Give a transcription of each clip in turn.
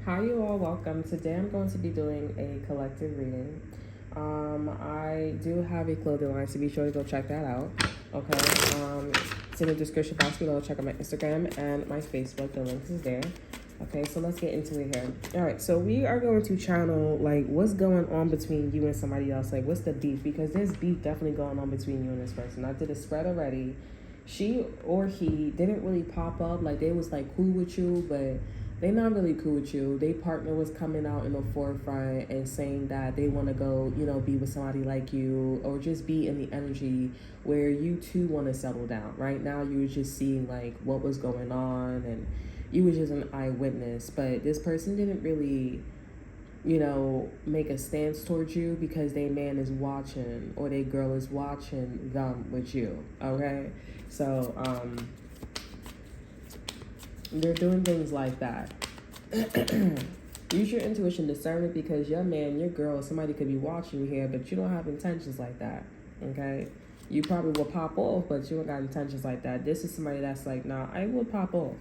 Hi, you all. Welcome. Today I'm going to be doing a collective reading. I do have a clothing line, so be sure to go check that out. Okay. It's in the description box below. Check out my Instagram and my Facebook. The links is there. Okay, so let's get into it here. All right, so we are going to channel like what's going on between you and somebody else. Like, what's the beef? Because there's beef definitely going on between you and this person. I did a spread already. She or he didn't really pop up. Like, they was like cool with you, but they not really cool with you. They partner was coming out in the forefront and saying that they want to go, be with somebody like you, or just be in the energy where you too want to settle down. Right now, you were just seeing like what was going on, and you were just an eyewitness. But this person didn't really, make a stance towards you because their man is watching or their girl is watching them with you. Okay, so they're doing things like that. Use your intuition, discernment, because your man, your girl, somebody could be watching you here, but you don't have intentions like that. Okay? You probably will pop off, but you don't got intentions like that. This is somebody that's like, nah, I will pop off.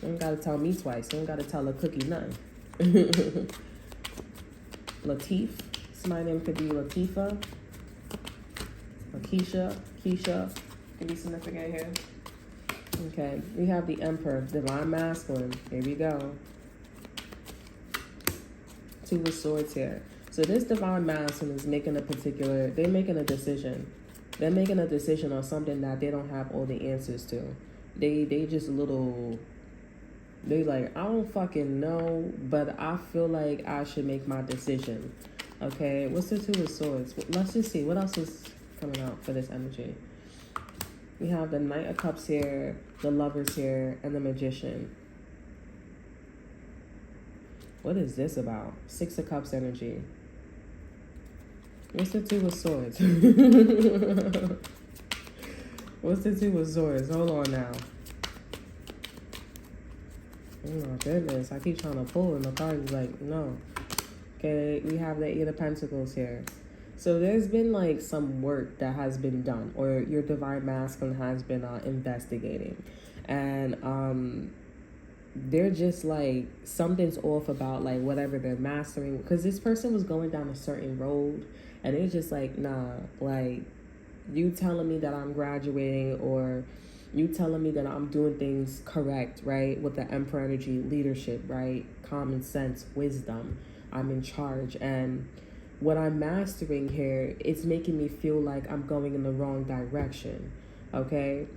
You don't gotta tell me twice. You don't gotta tell a cookie nothing. Latif. Somebody's name could be Latifa. Or Keisha. Could be significant here. Okay, we have the Emperor, Divine Masculine. Here we go. Two of Swords here. So this Divine Masculine is making they're making a decision. They're making a decision on something that they don't have all the answers to. They just they like, I don't fucking know, but I feel like I should make my decision. Okay, what's the Two of Swords? Let's just see, what else is coming out for this energy? We have the Knight of Cups here, the Lovers here, and the Magician. What is this about? Six of Cups energy. What's the Two of Swords? What's the Two of Swords? Hold on now. Oh my goodness, I keep trying to pull and the card is like, no. Okay, we have the Eight of Pentacles here. So there's been like some work that has been done, or your Divine Masculine has been investigating, and they're just like, something's off about like whatever they're mastering, because this person was going down a certain road and they're just like, nah, like, you telling me that I'm graduating, or you telling me that I'm doing things correct, right? With the Emperor energy, leadership, right? Common sense, wisdom. I'm in charge, and what I'm mastering here, it's making me feel like I'm going in the wrong direction. Okay?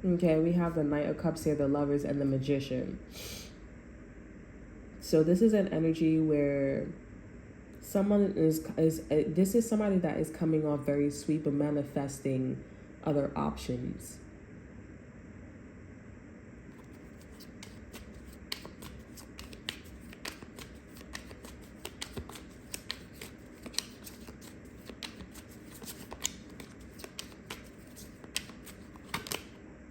Okay, we have the Knight of Cups here, the Lovers, and the Magician. So this is an energy where someone this is somebody that is coming off very sweet, but manifesting other options.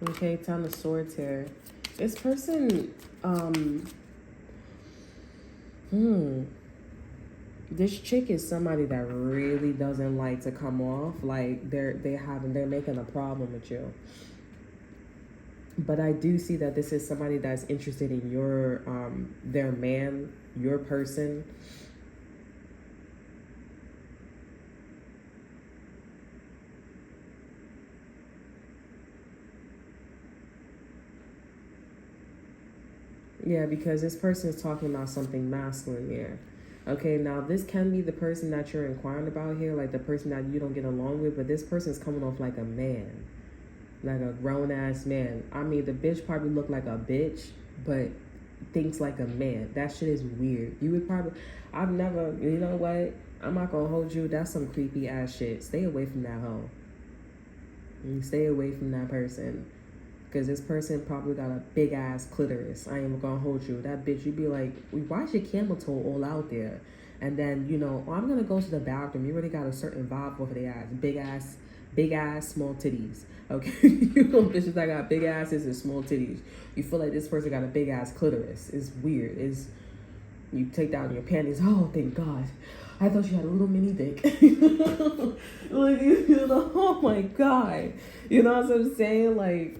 Okay, Ten of Swords here. This person, this chick is somebody that really doesn't like to come off like they're making a problem with you. But I do see that this is somebody that's interested in your their man, your person. Yeah, because this person is talking about something masculine here. Okay, now this can be the person that you're inquiring about here, like the person that you don't get along with, but this person is coming off like a man, like a grown-ass man. I mean, the bitch probably look like a bitch, but thinks like a man. That shit is weird. You would probably, I've never, you know what? I'm not gonna hold you. That's some creepy ass shit. Stay away from that hoe. Stay away from that person. Because this person probably got a big ass clitoris. I ain't even gonna hold you. That bitch, you'd be like, why is your camel toe all out there? And then, oh, I'm gonna go to the bathroom. You already got a certain vibe over the ass. Big ass, small titties. Okay? Bitches that got big asses and small titties. You feel like this person got a big ass clitoris. It's weird. You take down your panties. Oh, thank God. I thought you had a little mini dick. Like, you know, oh my God. You know what I'm saying? Like,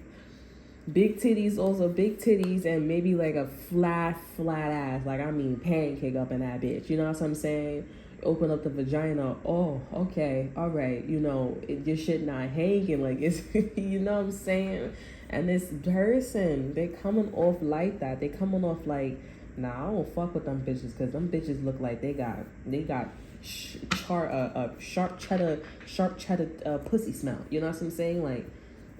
big titties, also big titties, and maybe like a flat ass. Like, I mean, pancake up in that bitch. You know what I'm saying? Open up the vagina. Oh, okay, all right. You know, your shit not hanging. Like, it's, you know what I'm saying? And this person, they coming off like that. They coming off like, nah, I don't fuck with them bitches, because them bitches look like they got sharp cheddar pussy smell. You know what I'm saying? Like,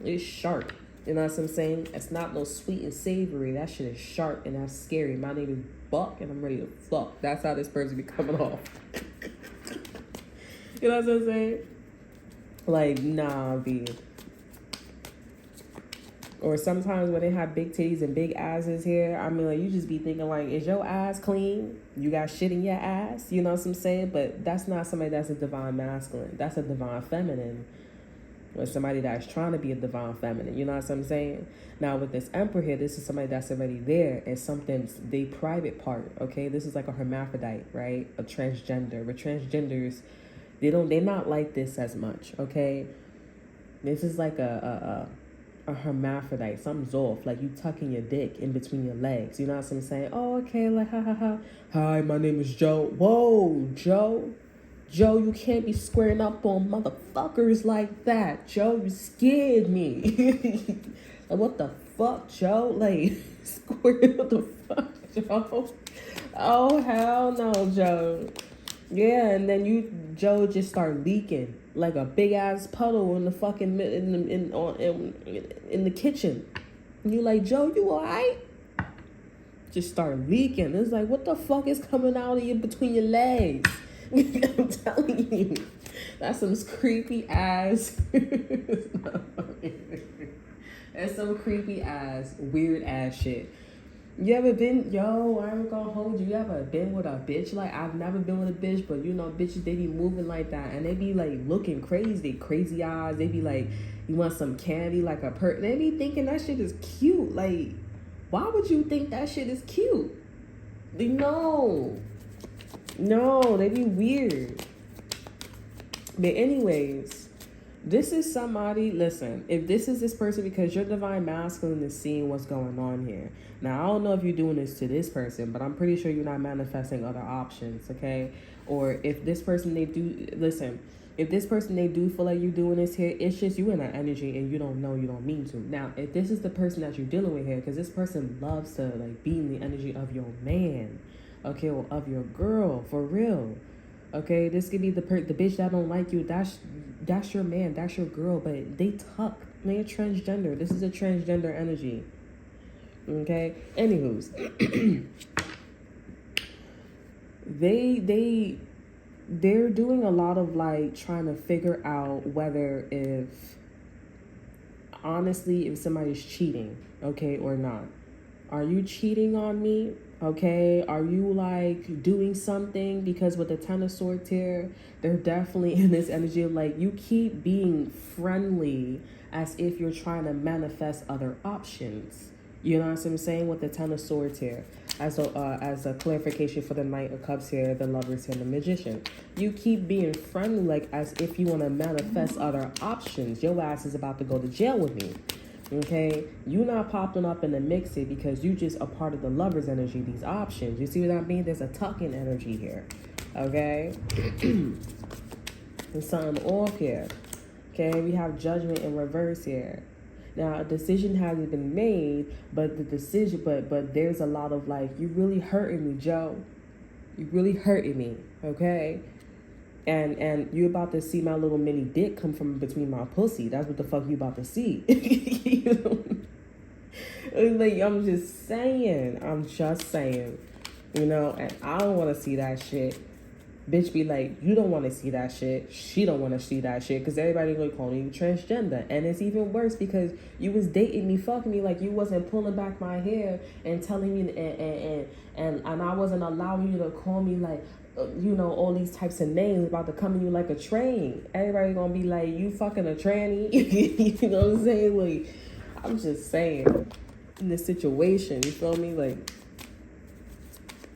it's sharp. You know what I'm saying? It's not no sweet and savory. That shit is sharp and that's scary. My name is Buck and I'm ready to fuck. That's how this person be coming off. You know what I'm saying? Like, nah, B. Or sometimes when they have big titties and big asses here, I mean, like, you just be thinking, like, is your ass clean? You got shit in your ass? You know what I'm saying? But that's not somebody that's a divine masculine. That's a divine feminine. Or somebody that's trying to be a divine feminine. You know what I'm saying? Now, with this emperor here, this is somebody that's already there. And something's they private part, okay? This is like a hermaphrodite, right? A transgender. With transgenders, they're not like this as much, okay? This is like a hermaphrodite. Something's off. Like, you tucking your dick in between your legs. You know what I'm saying? Oh, okay, like, ha, ha, ha. Hi, my name is Joe. Whoa, Joe. Joe, you can't be squaring up on motherfuckers like that. Joe, you scared me. Like, what the fuck, Joe? Like, squaring what the fuck, Joe? Oh, hell no, Joe. Yeah, and then Joe just start leaking like a big ass puddle in the fucking in the kitchen. And you like, Joe, you alright? Just start leaking. It's like, what the fuck is coming out of you between your legs? I'm telling you, that's some creepy ass. That's some creepy ass, weird ass shit. You ever been, I ain't gonna hold you. You ever been with a bitch? Like, I've never been with a bitch, but you know, bitches, they be moving like that, and they be like looking crazy, crazy eyes. They be like, you want some candy, like a They be thinking that shit is cute. Like, why would you think that shit is cute? No, they be weird. But anyways, this is somebody, listen, if this is this person, because your divine masculine is seeing what's going on here. Now, I don't know if you're doing this to this person, but I'm pretty sure you're not manifesting other options, okay? Or if this person, if this person, they do feel like you're doing this here, it's just you in that energy and you don't know, you don't mean to. Now, if this is the person that you're dealing with here, because this person loves to, like, be in the energy of your man, okay, or of your girl, for real. Okay, this could be the bitch that don't like you. That's your man, that's your girl, but they tuck. They're transgender. This is a transgender energy. Okay. Anywho's, they're doing a lot of, like, trying to figure out whether if somebody's cheating, okay, or not. Are you cheating on me? Okay, are you, like, doing something? Because with the Ten of Swords here, they're definitely in this energy of, like, you keep being friendly as if you're trying to manifest other options. You know what I'm saying? With the Ten of Swords here, as a clarification for the Knight of Cups here, the Lovers here, the Magician. You keep being friendly, like, as if you want to manifest other options. Your ass is about to go to jail with me. Okay, you not popping up in the mix here because you just a part of the Lover's energy, these options. You see what I mean? There's a tucking energy here. Okay? There's something off here. Okay, we have Judgment in reverse here. Now, a decision hasn't been made, but but there's a lot of, like, you really hurting me, Joe. You really hurting me, okay? And you about to see my little mini dick come from between my pussy. That's what the fuck you about to see. You know? Like, I'm just saying. You know, and I don't want to see that shit. Bitch be like, you don't want to see that shit. She don't want to see that shit. Because everybody gonna call you transgender. And it's even worse because you was dating me, fucking me, like you wasn't pulling back my hair and telling me, and I wasn't allowing you to call me, like, you know, all these types of names about to come in you like a train. Everybody gonna be like, you fucking a tranny. You know what I'm saying? Like, I'm just saying, in this situation, you feel me? Like,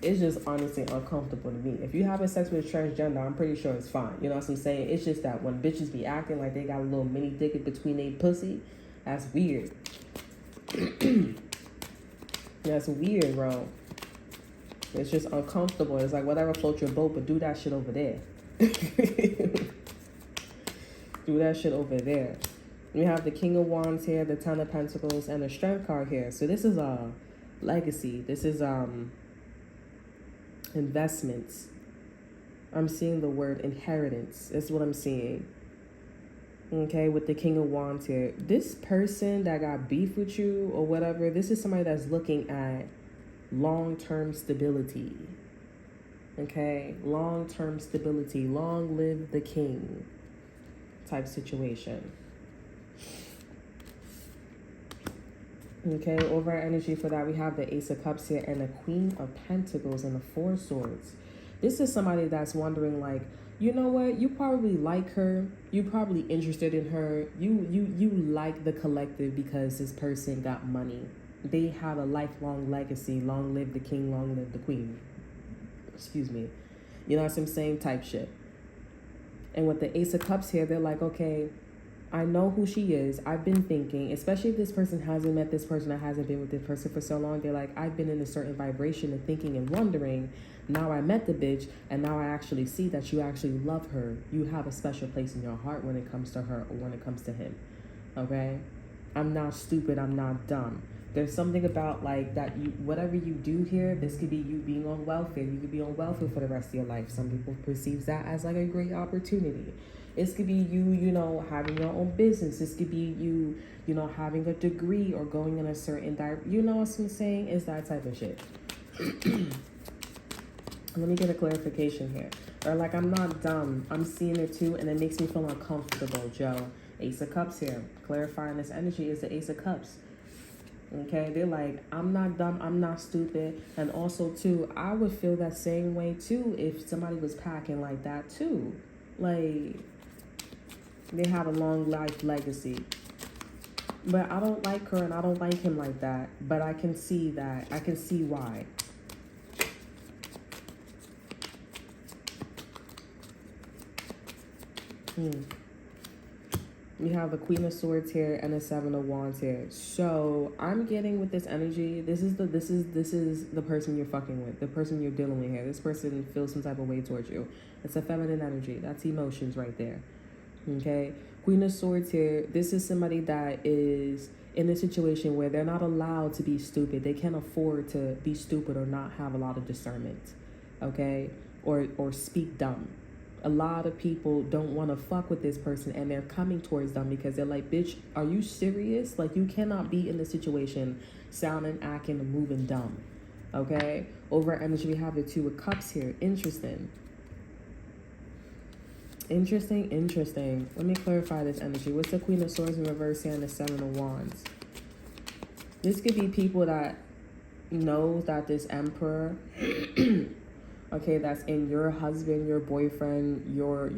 it's just honestly uncomfortable to me. If you having sex with a transgender, I'm pretty sure it's fine. You know what I'm saying? It's just that when bitches be acting like they got a little mini dick in between their pussy, that's weird. That's weird, bro. It's just uncomfortable. It's like, whatever floats your boat, but do that shit over there. Do that shit over there. We have the King of Wands here, the Ten of Pentacles, and the Strength card here. So this is a legacy. This is investments. I'm seeing the word inheritance. That's what I'm seeing. Okay, with the King of Wands here. This person that got beef with you or whatever, this is somebody that's looking at long-term stability. Okay, long-term stability. Long live the king type situation. Okay, over our energy for that, we have the Ace of Cups here and the Queen of Pentacles and the Four Swords. This is somebody that's wondering, like, you know what? You probably like her. You probably interested in her. You like the collective because this person got money. They have a lifelong legacy. Long live the king, long live the queen. Excuse me. You know what I'm saying? Type shit. And with the Ace of Cups here, they're like, okay, I know who she is. I've been thinking, especially if this person hasn't met this person or hasn't been with this person for so long, they're like, I've been in a certain vibration and thinking and wondering. Now I met the bitch, and now I actually see that you actually love her. You have a special place in your heart when it comes to her or when it comes to him. Okay? I'm not stupid. I'm not dumb. There's something about, like, that you, whatever you do here, this could be you being on welfare. You could be on welfare for the rest of your life. Some people perceive that as like a great opportunity. This could be you, you know, having your own business. This could be you, you know, having a degree or going in a certain you know what I'm saying? It's that type of shit. Let me get a clarification here. Or like, I'm not dumb. I'm seeing it too, and it makes me feel uncomfortable, Joe. Ace of Cups here. Clarifying this energy is the Ace of Cups. Okay, they're like, I'm not dumb, I'm not stupid. And also, too, I would feel that same way, too, if somebody was packing like that, too. Like, they have a long life legacy. But I don't like her and I don't like him like that. But I can see that. I can see why. We have the Queen of Swords here and the Seven of Wands here. So I'm getting with this energy. This is the person you're fucking with, the person you're dealing with here. This person feels some type of way towards you. It's a feminine energy. That's emotions right there. Okay, Queen of Swords here. This is somebody that is in a situation where they're not allowed to be stupid. They can't afford to be stupid or not have a lot of discernment. Okay, or speak dumb. A lot of people don't want to fuck with this person, and they're coming towards them because they're like, bitch, are you serious? Like, you cannot be in this situation sounding, acting, and moving dumb. Okay? Over energy, we have the Two of Cups here. Interesting. Interesting. Let me clarify this energy. What's the Queen of Swords in reverse here and the Seven of Wands? This could be people that know that this Emperor... okay, that's in your husband, your boyfriend, your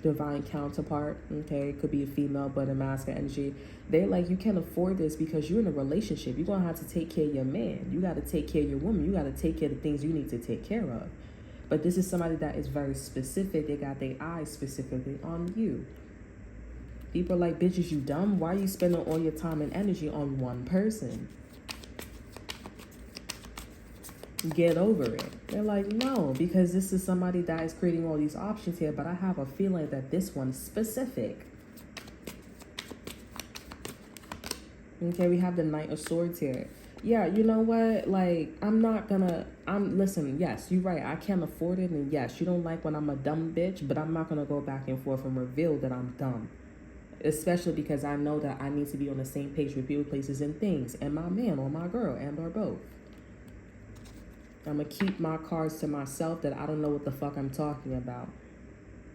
divine counterpart. Okay, it could be a female, but a masculine energy. They're like, you can't afford this because you're in a relationship. You're going to have to take care of your man. You got to take care of your woman. You got to take care of the things you need to take care of. But this is somebody that is very specific. They got their eyes specifically on you. People are like, bitches, you dumb? Why are you spending all your time and energy on one person? Get over it. They're like, no, because this is somebody that is creating all these options here, but I have a feeling that this one's specific. Okay, we have the Knight of Swords here. Yeah, you know what? Like, listen, yes, you're right. I can't afford it. And yes, you don't like when I'm a dumb bitch, but I'm not going to go back and forth and reveal that I'm dumb. Especially because I know that I need to be on the same page with people, places, and things. And my man or my girl, and or both. I'm going to keep my cards to myself that I don't know what the fuck I'm talking about.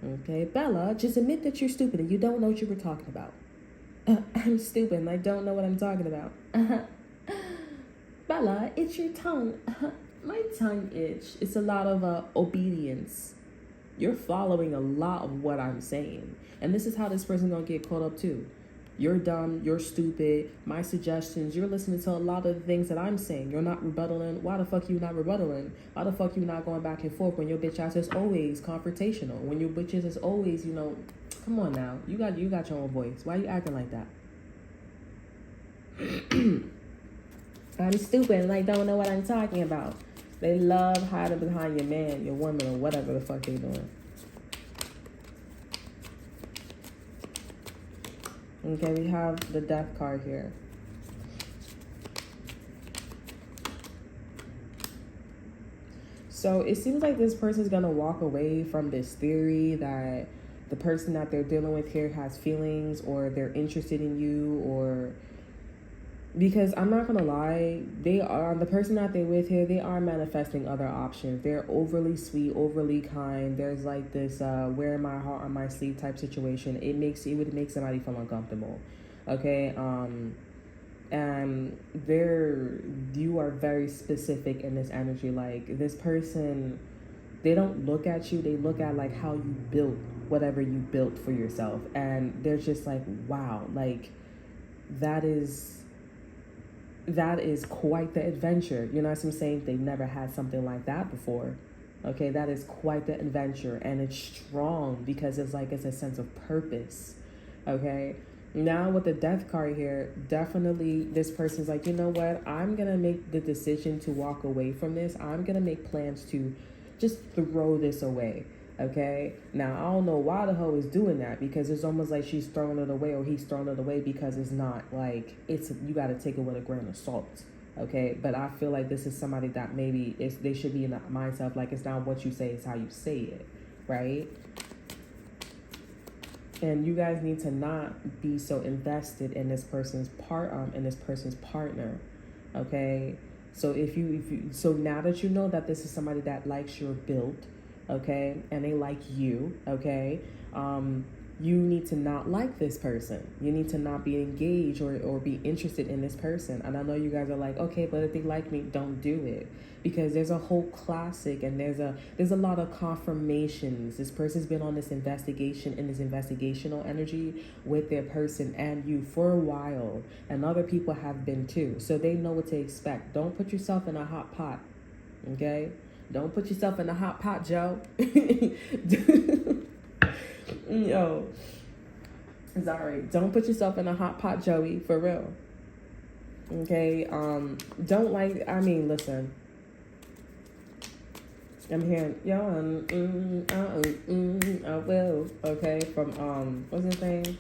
Okay, Bella, just admit that you're stupid and you don't know what you were talking about. I'm stupid and I don't know what I'm talking about. Bella, it's your tongue. My tongue itch. It's a lot of obedience. You're following a lot of what I'm saying. And this is how this person's going to get caught up too. You're dumb, you're stupid, my suggestions, you're listening to a lot of the things that I'm saying. You're not rebuttaling. Why the fuck you not rebuttaling? Why the fuck you not going back and forth when your bitch ass is always confrontational? When your bitches is always, come on now. You got your own voice. Why you acting like that? I'm stupid and I don't know what I'm talking about. They love hiding behind your man, your woman, or whatever the fuck they doing. Okay, we have the death card here. So it seems like this person's going to walk away from this theory that the person that they're dealing with here has feelings, or they're interested in you, or... Because I'm not going to lie, the person that they're with here, they are manifesting other options. They're overly sweet, overly kind. There's like this wear my heart on my sleeve type situation. It would make somebody feel uncomfortable. Okay? And you are very specific in this energy. Like, this person, they don't look at you, they look at like how you built whatever you built for yourself. And they're just like, wow, like that is quite the adventure. You know what I'm saying? They never had something like that before. Okay, that is quite the adventure, and it's strong because it's a sense of purpose. Okay, now with the death card here, definitely this person's like, you know what? I'm gonna make the decision to walk away from this. I'm gonna make plans to just throw this away. Okay, now I don't know why the hoe is doing that, because it's almost like she's throwing it away, or he's throwing it away, because it's not like you got to take it with a grain of salt. Okay, but I feel like this is somebody that maybe they should be in that mindset of like, it's not what you say, it's how you say it, right? And you guys need to not be so invested in this person's partner. Okay, so so now that you know that this is somebody that likes your build, okay, and they like you, okay, you need to not like this person. You need to not be engaged or be interested in this person. And I know you guys are like, okay, but if they like me, don't do it. Because there's a whole classic, and there's a lot of confirmations. This person's been on this investigation, in this investigational energy with their person and you for a while. And other people have been too. So they know what to expect. Don't put yourself in a hot pot, okay? Don't put yourself in a hot pot, Joe. Yo, sorry. Don't put yourself in a hot pot, Joey, for real. Okay, listen. I'm hearing, I will, okay, from, what's his name?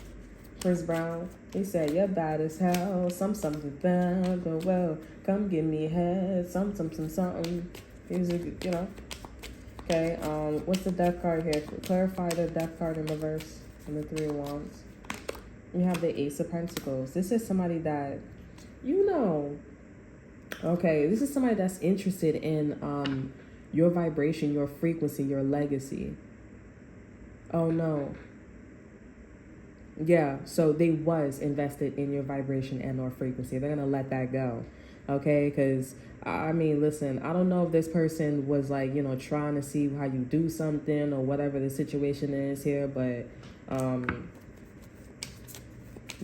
Chris Brown. He said, you're bad as hell, something bad, but well, come give me head, something. He's Okay, what's the death card here? Clarify the death card in reverse and the Three of Wands. You have the Ace of Pentacles. This is somebody that, okay, this is somebody that's interested in your vibration, your frequency, your legacy. Oh, no. Yeah, so they was invested in your vibration and or frequency. They're going to let that go. Okay, because listen, I don't know if this person was like, trying to see how you do something or whatever the situation is here, but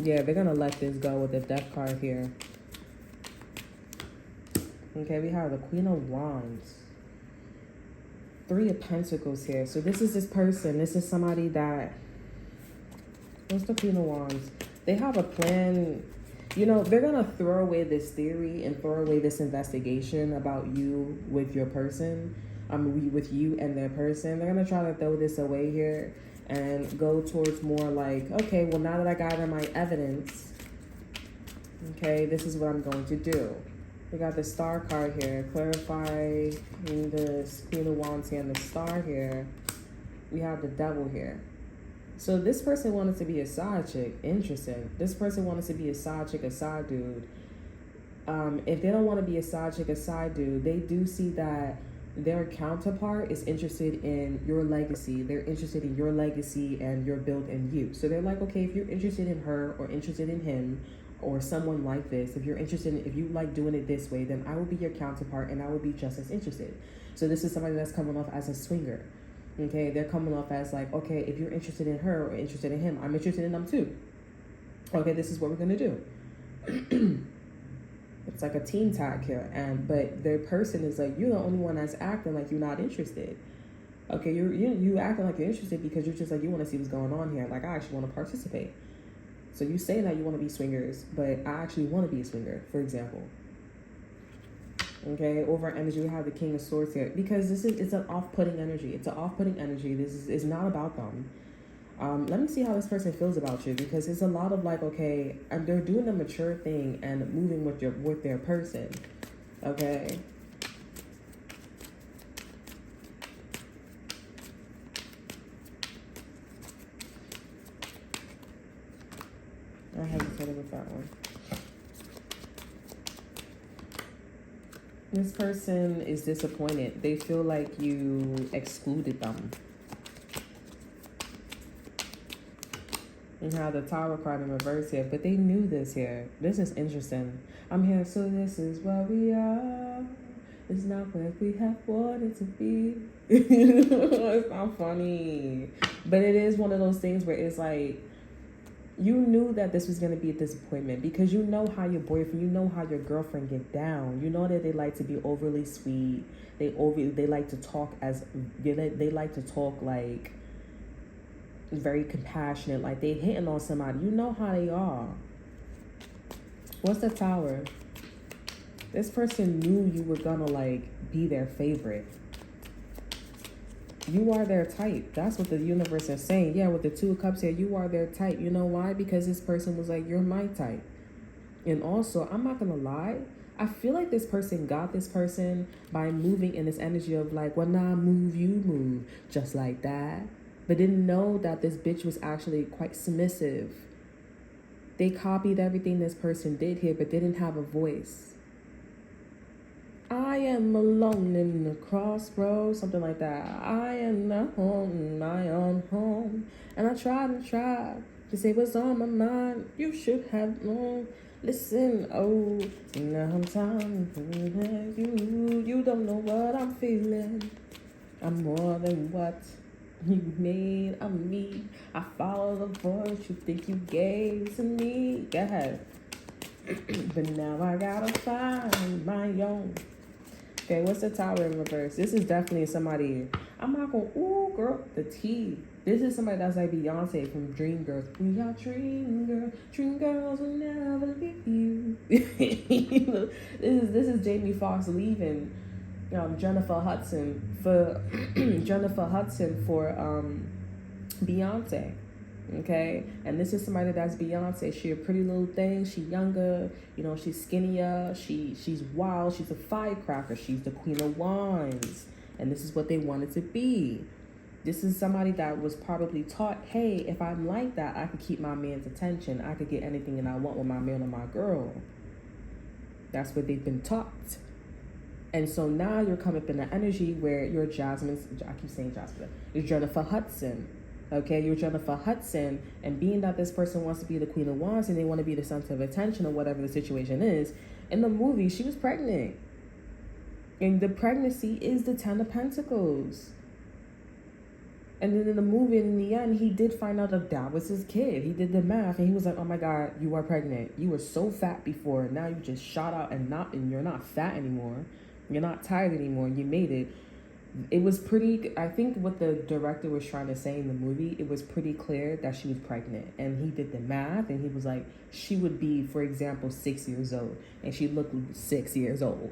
yeah, they're gonna let this go with the death card here. Okay, we have the Queen of Wands, Three of Pentacles here. So this is this is somebody that, what's the Queen of Wands? They have a plan. They're going to throw away this theory and throw away this investigation about you with your person, with you and their person. They're going to try to throw this away here and go towards more like, okay, well, now that I gather my evidence, okay, this is what I'm going to do. We got the Star card here. Clarify the Queen of Wands here and the Star here. We have the Devil here. So this person wanted to be a side chick. Interesting. This person wanted to be a side chick, a side dude. If they don't want to be a side chick, a side dude, they do see that their counterpart is interested in your legacy. They're interested in your legacy and your build and you. So they're like, okay, if you're interested in her or interested in him or someone like this, if you like doing it this way, then I will be your counterpart and I will be just as interested. So this is somebody that's coming off as a swinger. Okay, they're coming off as like, okay, if you're interested in her or interested in him, I'm interested in them too. Okay, this is what we're gonna do. It's like a team tag here, but their person is like, you're the only one that's acting like you're not interested. Okay, you acting like you're interested because you're just like, you want to see what's going on here. Like, I actually want to participate. So you say that you want to be swingers, but I actually want to be a swinger, for example. Okay, over energy, we have the King of Swords here because it's an off-putting energy. It's an off-putting energy. This is not about them. Let me see how this person feels about you, because it's a lot of like, okay, and they're doing the mature thing and moving with their person. Okay. I hesitated with that one. This person is disappointed. They feel like you excluded them. And how the Tower card in reverse here, but they knew this here. This is interesting. I'm here, so this is what we are. It's not where we have wanted to be. It's not funny, but it is one of those things where it's like, you knew that this was going to be a disappointment because you know how your boyfriend, you know how your girlfriend get down. You know that they like to be overly sweet. They like to talk they like to talk like very compassionate, like they hitting on somebody. You know how they are. What's the Tower? This person knew you were gonna like be their favorite. You are their type. That's what the universe is saying. Yeah, with the Two of Cups here, you are their type. You know why? Because this person was like, you're my type. And also, I'm not gonna lie, I feel like this person got this person by moving in this energy of like, when I move, you move, just like that. But didn't know that this bitch was actually quite submissive. They copied everything this person did here, but didn't have a voice. I am alone in the crossroads, something like that. I am not home in my own home. And I tried to say what's on my mind. You should have known. Listen, oh, now I'm time for you. You don't know what I'm feeling. I'm more than what you made of me. I follow the voice you think you gave to me. Go ahead. But now I gotta find my own. Okay, what's the Tower in reverse? This is definitely somebody. I'm not gonna, ooh, girl, the T. This is somebody that's like Beyonce from Dreamgirls. We are dream girls will never leave you. This is Jamie Foxx leaving Jennifer Hudson for Beyonce. Okay, and this is somebody that's Beyonce. She a pretty little thing. She younger, she's skinnier. She's wild. She's a firecracker. She's the Queen of Wands, and this is what they wanted to be. This is somebody that was probably taught, hey, if I'm like that, I could keep my man's attention. I could get anything that I want with my man or my girl. That's what they've been taught. And so now you're coming up in the energy where you're I keep saying Jasmine. You're Jennifer Hudson. Okay, you're Jennifer Hudson, and being that this person wants to be the Queen of Wands and they want to be the center of attention or whatever the situation is, in the movie, she was pregnant. And the pregnancy is the 10 of Pentacles. And then in the movie, in the end, he did find out that was his kid. He did the math, and he was like, oh my God, you are pregnant. You were so fat before, now you just shot out and you're not fat anymore. You're not tired anymore, you made it. It was pretty, I think what the director was trying to say in the movie, it was pretty clear that she was pregnant. And he did the math, and he was like, she would be, for example, 6 years old. And she looked 6 years old.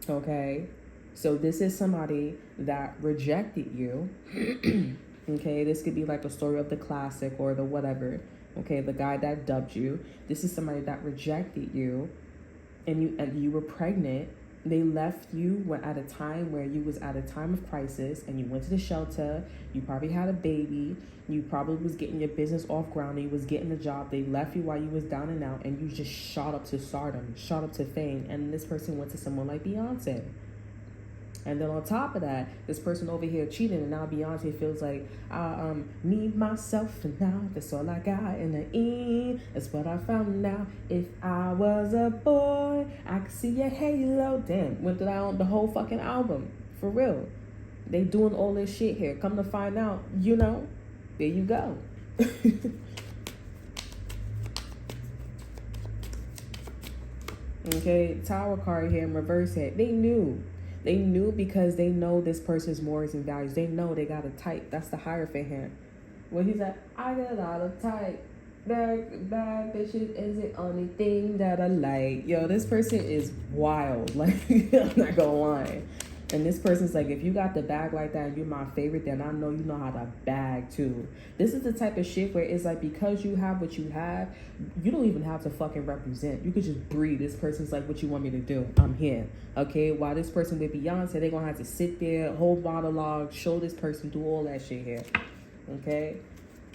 Okay? So this is somebody that rejected you. Okay? This could be like a story of the classic or the whatever. Okay? The guy that dubbed you. This is somebody that rejected you. And you were pregnant. They left you at a time where you was at a time of crisis, and you went to the shelter. You probably had a baby. You probably was getting your business off ground, and you was getting a job. They left you while you was down and out, and you just shot up to stardom, shot up to fame. And this person went to someone like Beyonce. And then on top of that, this person over here cheating, and now Beyonce feels like, I need myself, and now that's all I got in the end. That's what I found out. If I was a boy, I could see your halo. Damn, went through that the whole fucking album. For real. They doing all this shit here. Come to find out, there you go. Okay, Tower card here in reverse head. They knew. They knew because they know this person's morals and values. They know they got a type. That's the Hierophant here. When he's like, I got a lot of type. Bad bitches is the only thing that I like. Yo, this person is wild. Like, I'm not gonna lie. And this person's like, if you got the bag like that and you're my favorite, then I know you know how to bag too. This is the type of shit where it's like, because you have what you have, you don't even have to fucking represent. You could just breathe. This person's like, what you want me to do? I'm here. Okay? While this person with Beyonce, they're gonna have to sit there, whole monologue, show this person, do all that shit here. Okay?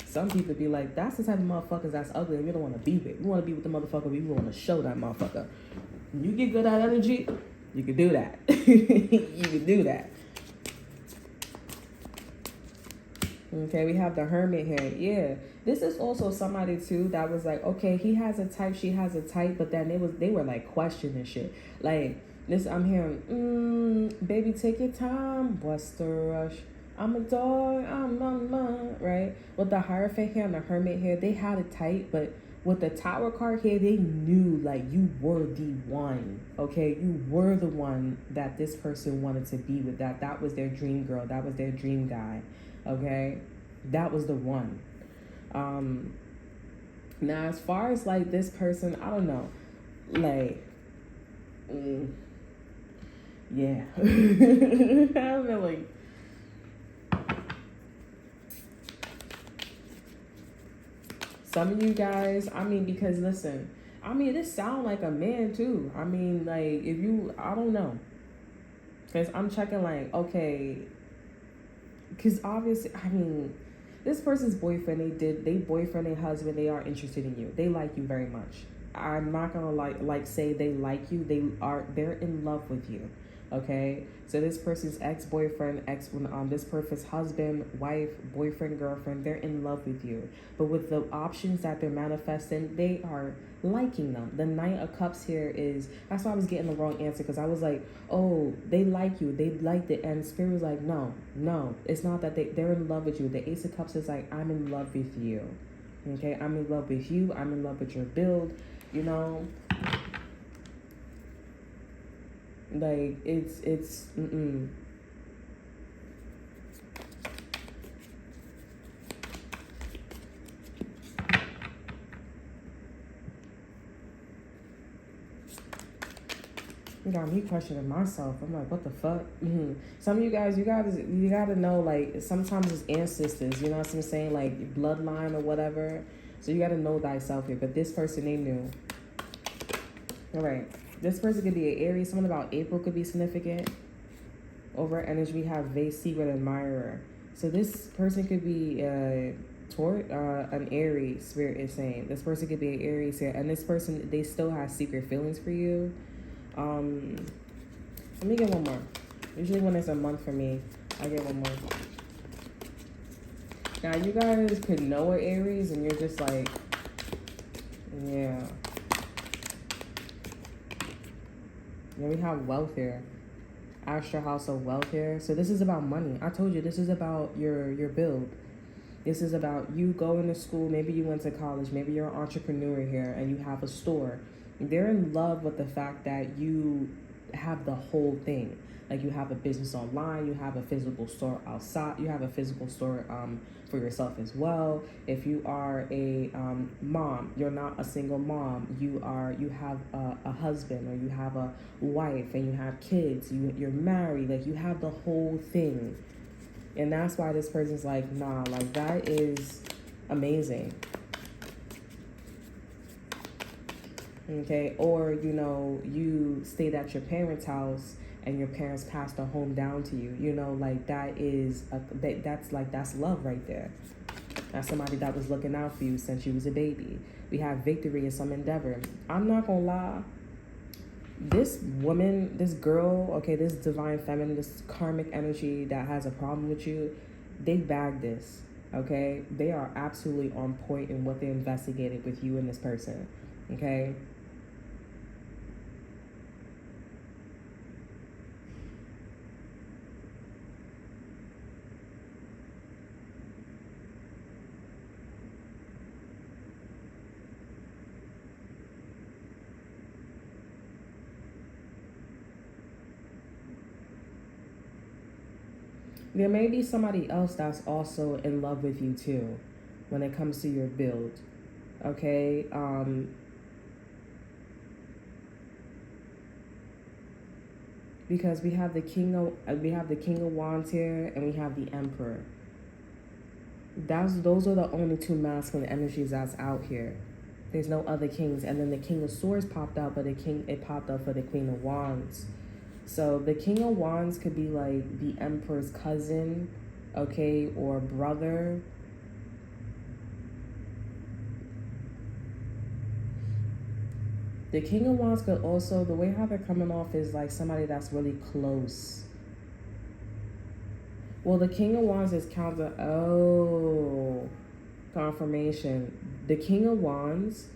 Some people be like, that's the type of motherfuckers that's ugly and we don't want to be with. We want to be with the motherfucker, we want to show that motherfucker. You get good at energy, you can do that. You can do that. Okay, we have the Hermit here. Yeah. This is also somebody too that was like, okay, he has a type, she has a type, but then they were like questioning shit. Like this, I'm hearing, baby, take your time, what's the rush? I'm a dog, I'm a right? With the Hierophant here and the Hermit here, they had it tight, but with the Tower card here, they knew like you were the one, okay? You were the one that this person wanted to be with. That was their dream girl. That was their dream guy, okay? That was the one. Now, as far as like this person, I don't know, like, yeah. I feel like, some of you guys, I mean, because listen, I mean, this sound like a man too. I mean, like, if you, I don't know. Because I'm checking like, okay, because obviously, I mean, this person's boyfriend, they boyfriend, they husband, they are interested in you. They like you very much. I'm not gonna like say they like you. They're in love with you. Okay, so this person's ex-boyfriend, this person's husband, wife, boyfriend, girlfriend, they're in love with you. But with the options that they're manifesting, they are liking them. The Knight of Cups here is, that's why I was getting the wrong answer, because I was like, oh, they like you, they liked it, and Spirit was like, no, it's not that they're in love with you. The Ace of Cups is like, I'm in love with you. Okay, I'm in love with you, I'm in love with your build, you know. Like, it's got me questioning myself. I'm like, what the fuck? Some of you guys, you gotta know, like, sometimes it's ancestors, you know what I'm saying? Like, bloodline or whatever. So you gotta know thyself here. But this person, they knew. All right. This person could be an Aries. Something about April could be significant. Over energy, we have vase, secret admirer. So this person could be an Aries. Spirit is saying this person could be an Aries here, and this person, they still have secret feelings for you. Let me get one more. Usually when it's a month for me, I get one more. Now you guys could know an Aries, and you're just like, yeah. Then we have wealth here. Astral house of wealth here. So this is about money. I told you, this is about your build. This is about you going to school. Maybe you went to college. Maybe you're an entrepreneur here and you have a store. They're in love with the fact that you have the whole thing. Like, you have a business online, you have a physical store outside, you have a physical store for yourself as well. If you are a mom, you're not a single mom. You have a husband, or you have a wife, and you have kids. You're married. Like, you have the whole thing, and that's why this person's like, nah, like, that is amazing. Okay, or you stayed at your parents' house and your parents passed a home down to you. Like, that's love right there. That's somebody that was looking out for you since you was a baby. We have victory in some endeavor. I'm not gonna lie. This woman, this girl, okay, this divine feminine, this karmic energy that has a problem with you, they bagged this. Okay, they are absolutely on point in what they investigated with you and this person. Okay. There may be somebody else that's also in love with you too when it comes to your build. Okay? Because we have the King of Wands here, and we have the Emperor. Those are the only two masculine energies that's out here. There's no other kings. And then the King of Swords popped out, but it popped up for the Queen of Wands. So the King of Wands could be like the Emperor's cousin, okay, or brother. The King of Wands could also, the way how they're coming off is like somebody that's really close. Well, the King of Wands is confirmation. The King of Wands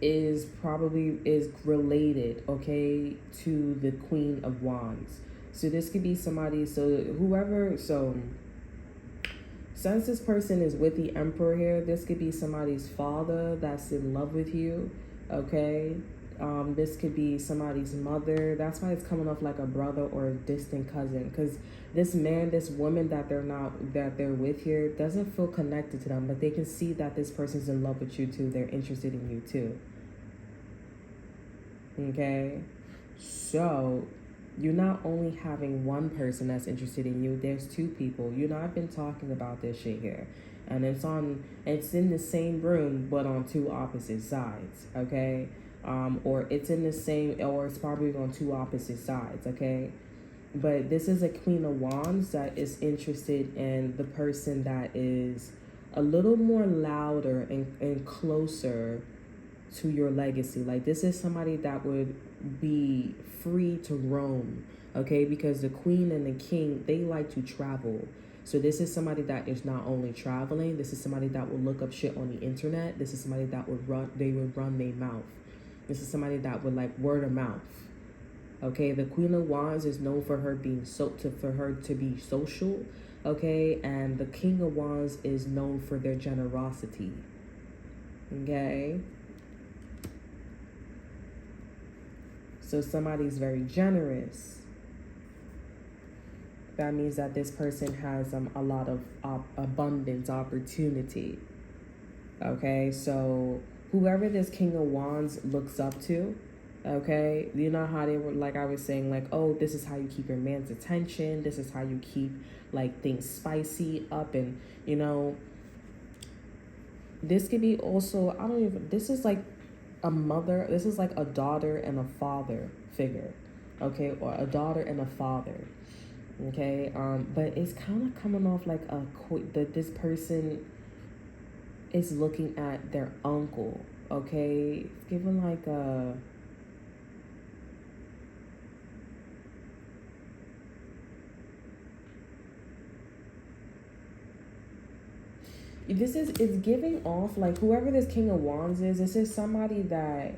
is related, okay, to the Queen of Wands. So this could be somebody, since this person is with the Emperor here, this could be somebody's father that's in love with you, okay? This could be somebody's mother. That's why it's coming off like a brother or a distant cousin, because this woman that they're with here doesn't feel connected to them, but they can see that this person's in love with you too. They're interested in you too. Okay? So you're not only having one person that's interested in you, there's two people. You know, I've been talking about this shit here. And it's in the same room, but on two opposite sides, okay? Or it's probably on two opposite sides, okay? But this is a Queen of Wands that is interested in the person that is a little more louder and closer to your legacy. Like, this is somebody that would be free to roam, okay? Because the Queen and the King, they like to travel. So this is somebody that is not only traveling, this is somebody that will look up shit on the internet. This is somebody that would run their mouth. This is somebody that would like word of mouth. Okay, the Queen of Wands is known for her being for her to be social, okay? And the King of Wands is known for their generosity. Okay? So somebody's very generous. That means that this person has a lot of abundance, opportunity. Okay, so whoever this King of Wands looks up to, okay, you know how they were, like I was saying, like, oh, this is how you keep your man's attention. This is how you keep like things spicy up, and you know, this could be also, this is like a mother, this is like a daughter and a father figure, okay, or a daughter and a father, okay, but it's kind of coming off like that this person is looking at their uncle, okay, it's given like a, it's giving off like whoever this King of Wands is, this is somebody that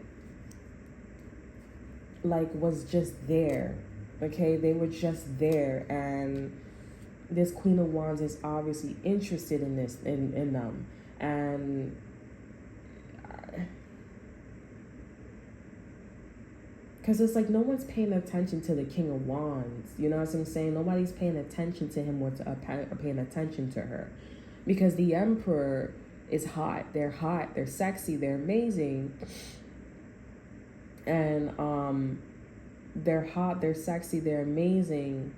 like was just there, okay, they were just there, and this Queen of Wands is obviously interested in them, and because it's like no one's paying attention to the King of Wands, you know what I'm saying? Nobody's paying attention to him or paying attention to her. Because the Emperor is hot, they're sexy, they're amazing. And they're hot, they're sexy, they're amazing.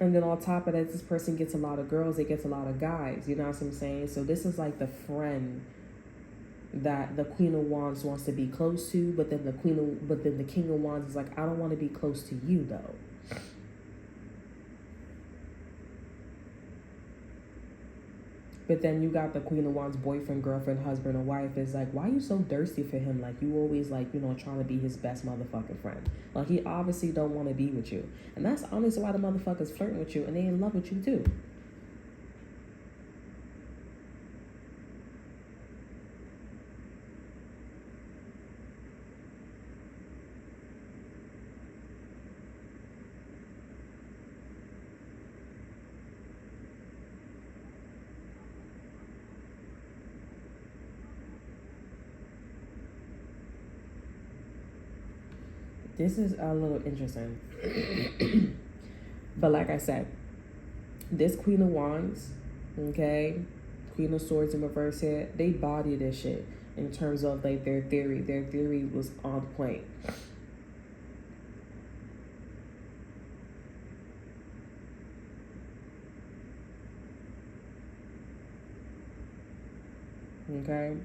And then on top of that, this person gets a lot of girls, it gets a lot of guys, you know what I'm saying? So this is like the friend that the Queen of Wands wants to be close to, but then the King of Wands is like, I don't want to be close to you though. But then you got the Queen of Wands boyfriend, girlfriend, husband, or wife is like, why are you so thirsty for him? Like, you always like, you know, trying to be his best motherfucking friend. Like, he obviously don't want to be with you. And that's honestly why the motherfucker's flirting with you and they in love with you too. This is a little interesting. But like I said, this Queen of Wands, okay, Queen of Swords in reverse here, they body this shit in terms of like their theory. Their theory was on point. Okay,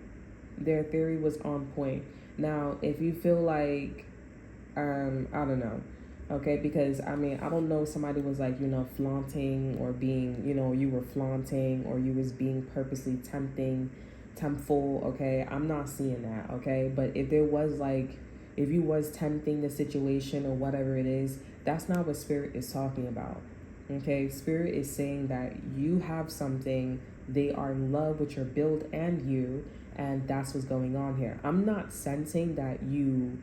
their theory was on point. Now, if you feel like, I don't know, okay, because I mean, I don't know if somebody was like, flaunting or being, you were flaunting or you was being purposely temptful, okay, I'm not seeing that, okay, but if there was like, if you was tempting the situation or whatever it is, that's not what Spirit is talking about, okay. Spirit is saying that you have something, they are in love with your build and you, and that's what's going on here. I'm not sensing that you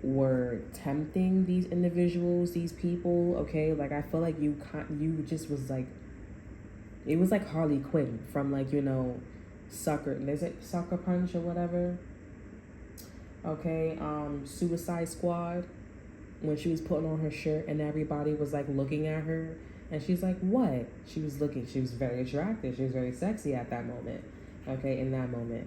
were tempting these individuals, these people, okay. Like I feel like you just was like, it was like Harley Quinn from like, Sucker, is it Sucker Punch or whatever, okay, Suicide Squad, when she was putting on her shirt and everybody was like looking at her and she's like, what? She was very attractive, she was very sexy at that moment, okay, in that moment.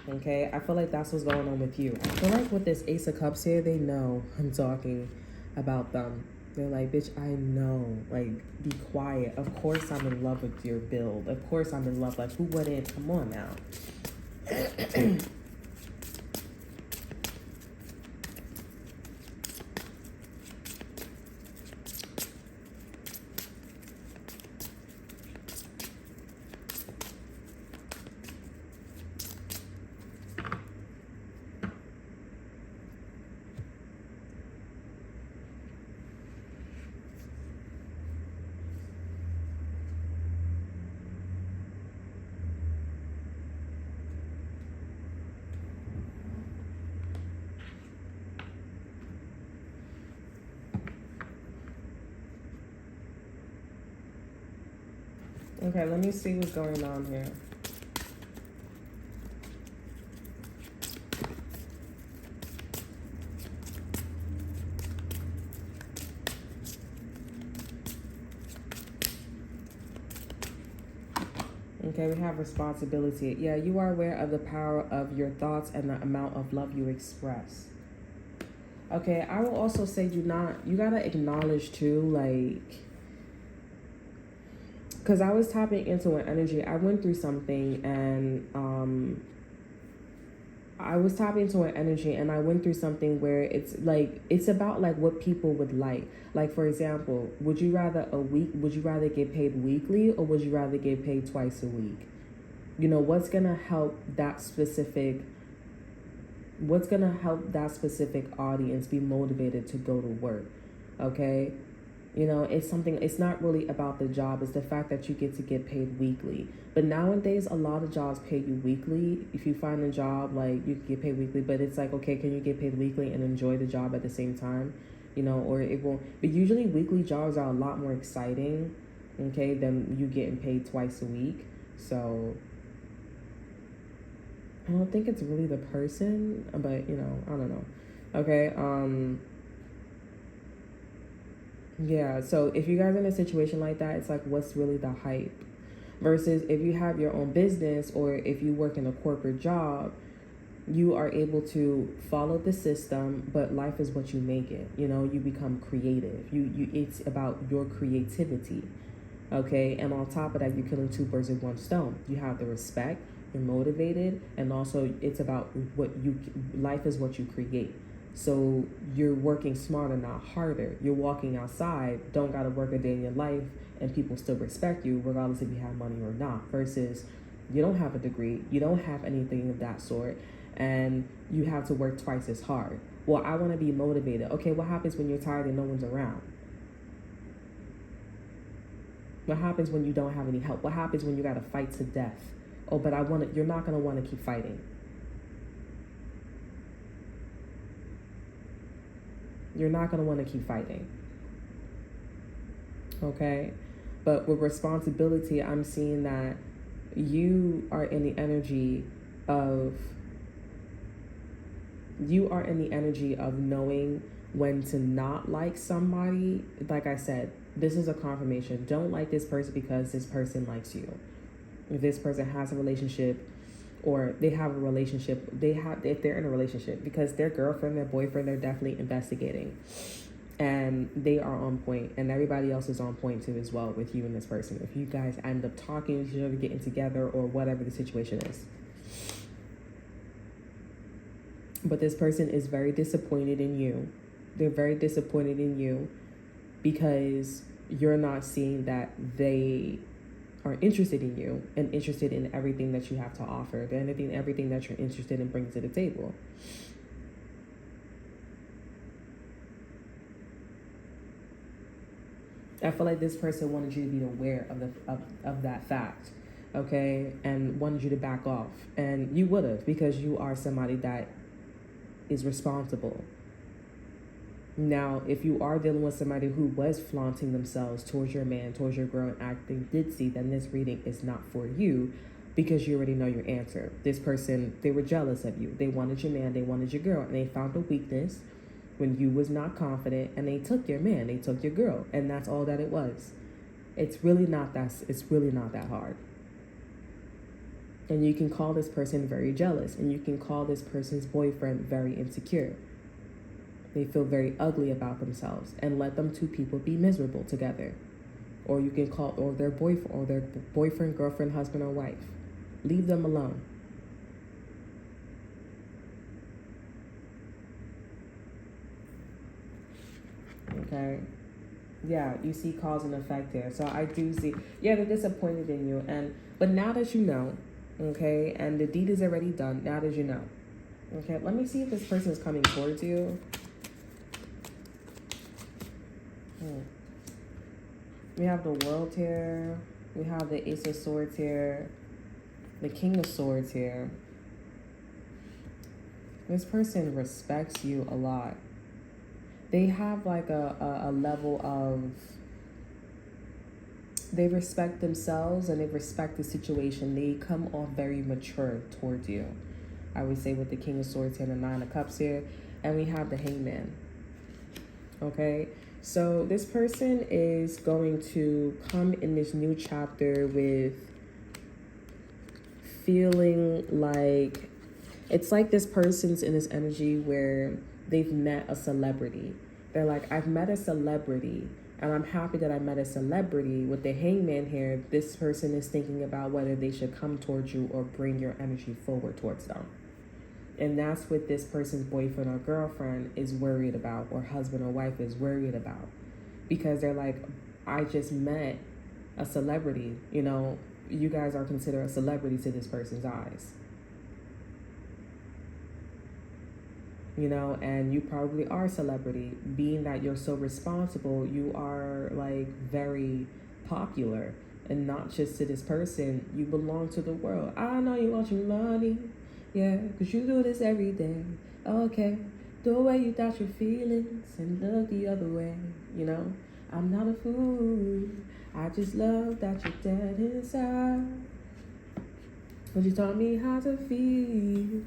Okay, I feel like that's what's going on with you. I feel like with this Ace of Cups here, they know I'm talking about them. They're like, bitch, I know. Like, be quiet. Of course I'm in love with your build. Of course I'm in love. Like, who wouldn't? Come on now. Okay, let me see what's going on here. Okay, we have responsibility. Yeah, you are aware of the power of your thoughts and the amount of love you express. Okay, I will also say you gotta acknowledge too, like, because I was tapping into an energy. I went through something and I was tapping into an energy and I went through something where it's about like what people would like. Like, for example, would you rather get paid weekly or would you rather get paid twice a week? What's gonna help that specific audience be motivated to go to work? Okay? It's not really about the job. It's the fact that you get paid weekly. But nowadays, a lot of jobs pay you weekly. If you find a job, like, you can get paid weekly, but it's like, okay, can you get paid weekly and enjoy the job at the same time? Or it won't. But usually weekly jobs are a lot more exciting, okay, than you getting paid twice a week. So I don't think it's really the person, but, I don't know. Okay, yeah, so if you guys are in a situation like that, it's like, what's really the hype? Versus if you have your own business or if you work in a corporate job, you are able to follow the system, but life is what you make it. You become creative. It's about your creativity, okay? And on top of that, you're killing two birds with one stone. You have the respect, you're motivated, and also it's about life is what you create. So you're working smarter, not harder. You're walking outside, don't got to work a day in your life, and people still respect you regardless if you have money or not. Versus you don't have a degree, you don't have anything of that sort, and you have to work twice as hard. Well, I want to be motivated. Okay, what happens when you're tired and no one's around? What happens when you don't have any help? What happens when you got to fight to death? Oh, but you're not going to want to keep fighting. You're not going to want to keep fighting. Okay? But with responsibility, I'm seeing that you are in the energy of knowing when to not like somebody. Like I said, This is a confirmation. Don't like this person because this person likes you. If this person has a relationship, or they have a relationship, if they're in a relationship, because their girlfriend, their boyfriend, they're definitely investigating. And they are on point, and everybody else is on point too as well with you and this person. If you guys end up talking with each other, getting together, or whatever the situation is. But this person is very disappointed in you. They're very disappointed in you because you're not seeing that they are interested in you and interested in everything that you have to offer, everything that you're interested in bringing to the table. I feel like this person wanted you to be aware of that fact, okay, and wanted you to back off, and you would have, because you are somebody that is responsible. Now, if you are dealing with somebody who was flaunting themselves towards your man, towards your girl, and acting ditzy, then this reading is not for you, because you already know your answer. This person, they were jealous of you. They wanted your man, they wanted your girl, and they found a weakness when you was not confident, and they took your man, they took your girl, and that's all that it was. It's really not that hard. And you can call this person very jealous, and you can call this person's boyfriend very insecure. They feel very ugly about themselves, and let them two people be miserable together. Or you can call their boyfriend, girlfriend, husband, or wife. Leave them alone. Okay. Yeah, you see cause and effect here. So I do see, they're disappointed in you, but now that you know, okay, and the deed is already done, now that you know. Okay, let me see if this person is coming towards you. We have the World here. We have the Ace of Swords here. The King of Swords here. This person respects you a lot. They have like a level of, they respect themselves and they respect the situation. They come off very mature towards you. I would say with the King of Swords here and the Nine of Cups here. And we have the Hangman. Okay, so this person is going to come in this new chapter with feeling like, it's like this person's in this energy where they've met a celebrity. They're like, I've met a celebrity, and I'm happy that I met a celebrity. With the Hangman here, this person is thinking about whether they should come towards you or bring your energy forward towards them. And that's what this person's boyfriend or girlfriend is worried about, or husband or wife is worried about. Because they're like, I just met a celebrity. You know, you guys are considered a celebrity to this person's eyes. You know, and you probably are a celebrity. Being that you're so responsible, you are like very popular. And not just to this person, you belong to the world. I know you want your money. Yeah, because you do this every day. Okay, throw away you doubt your feelings and look the other way. You know, I'm not a fool. I just love that you're dead inside. But you taught me how to feel.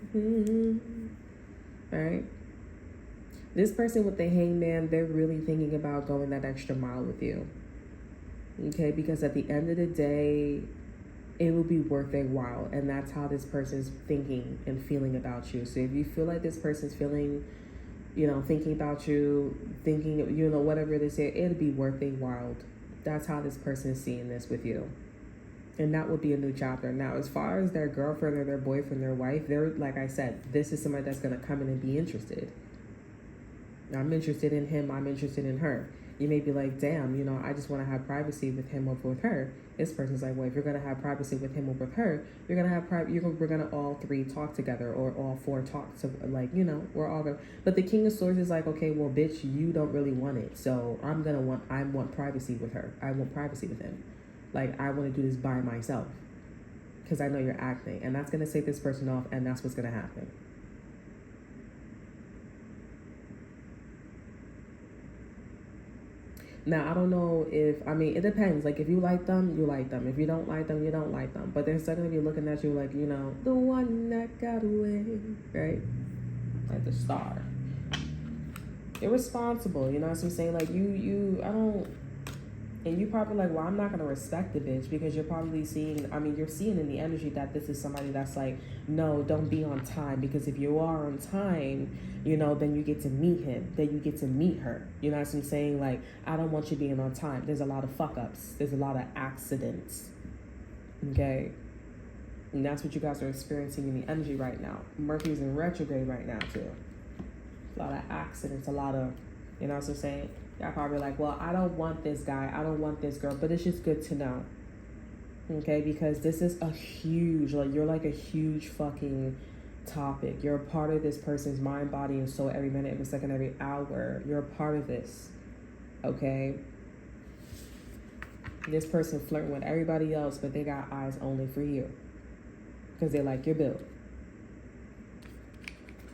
All right. This person with the Hangman, they're really thinking about going that extra mile with you. Okay, because at the end of the day, it will be worth their while. And that's how this person's thinking and feeling about you. So if you feel like this person's feeling, you know, thinking about you, thinking, you know, whatever it is, it'll be worth their while. That's how this person is seeing this with you. And that would be a new chapter. Now, as far as their girlfriend or their boyfriend, their wife, they're, like I said, this is somebody that's going to come in and be interested. I'm interested in him. I'm interested in her. You may be like, damn, you know, I just want to have privacy with him or with her. This person's like, well, if you're going to have privacy with him or with her, you're going to have we're going to all three talk together, or all four talk. So, like, you know, we're all going to. But the King of Swords is like, okay, well, bitch, you don't really want it. So I want privacy with her. I want privacy with him. Like, I want to do this by myself because I know you're acting. And that's going to set this person off, and that's what's going to happen. Now, I don't know it depends. Like, if you like them, you like them. If you don't like them, you don't like them. But they're still going to be looking at you like, you know, the one that got away, right? Like the star. Irresponsible, you know what I'm saying? Like, And you probably like, well, I'm not gonna respect the bitch because you're probably seeing, I mean, you're seeing in the energy that this is somebody that's like, no, don't be on time, because if you are on time, you know, then you get to meet him, then you get to meet her. You know what I'm saying? Like, I don't want you being on time. There's a lot of fuck ups. There's a lot of accidents. Okay? And that's what you guys are experiencing in the energy right now. Mercury's in retrograde right now too. A lot of accidents, a lot of, you know what I'm saying? Y'all probably like, well, I don't want this guy, I don't want this girl, but it's just good to know. Okay, because this is a huge, like, you're like a huge fucking topic. You're a part of this person's mind, body, and soul every minute, every second, every hour. You're a part of this. Okay? This person flirting with everybody else, but they got eyes only for you. Because they like your build.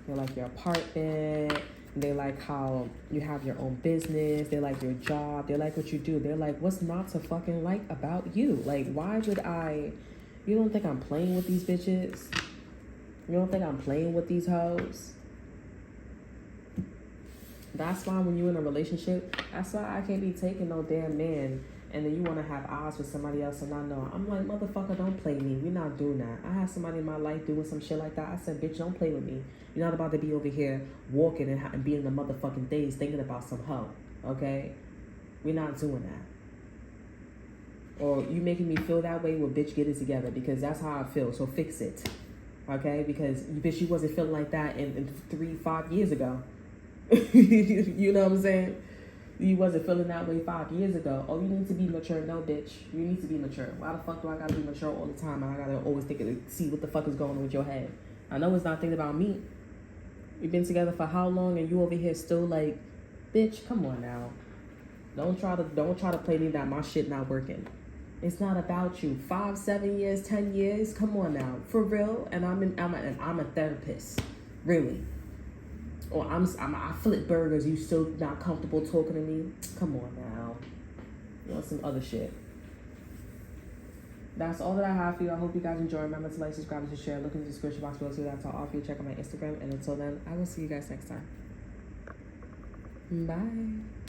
They like your apartment. They like how you have your own business. They like your job. They like what you do. They're like, what's not to fucking like about you? Like, why would I... You don't think I'm playing with these bitches? You don't think I'm playing with these hoes? That's why when you're in a relationship, that's why I can't be taking no damn man and then you want to have eyes with somebody else and I know. I'm like, motherfucker, don't play me. We're not doing that. I had somebody in my life doing some shit like that. I said, bitch, don't play with me. You're not about to be over here walking and being the motherfucking days thinking about some hoe, okay? We're not doing that. Or you making me feel that way, well, bitch, get it together, because that's how I feel, so fix it, okay? Because, bitch, you wasn't feeling like that in 3-5 years ago. You know what I'm saying? You wasn't feeling that way 5 years ago. Oh, you need to be mature. No, bitch. You need to be mature. Why the fuck do I gotta be mature all the time? And I gotta always see what the fuck is going on with your head. I know it's not thinking about me. We've been together for how long and you over here still like, bitch, come on now. Don't try to play me that my shit not working. It's not about you. 5, 7 years, 10 years. Come on now. For real. And I'm a therapist. Really. Or I flip burgers, you still not comfortable talking to me? Come on now. You want some other shit. That's all that I have for you. I hope you guys enjoy. Remember to like, subscribe, and share. Look in the description box below. See what that's all off you. Check out my Instagram. And until then, I will see you guys next time. Bye.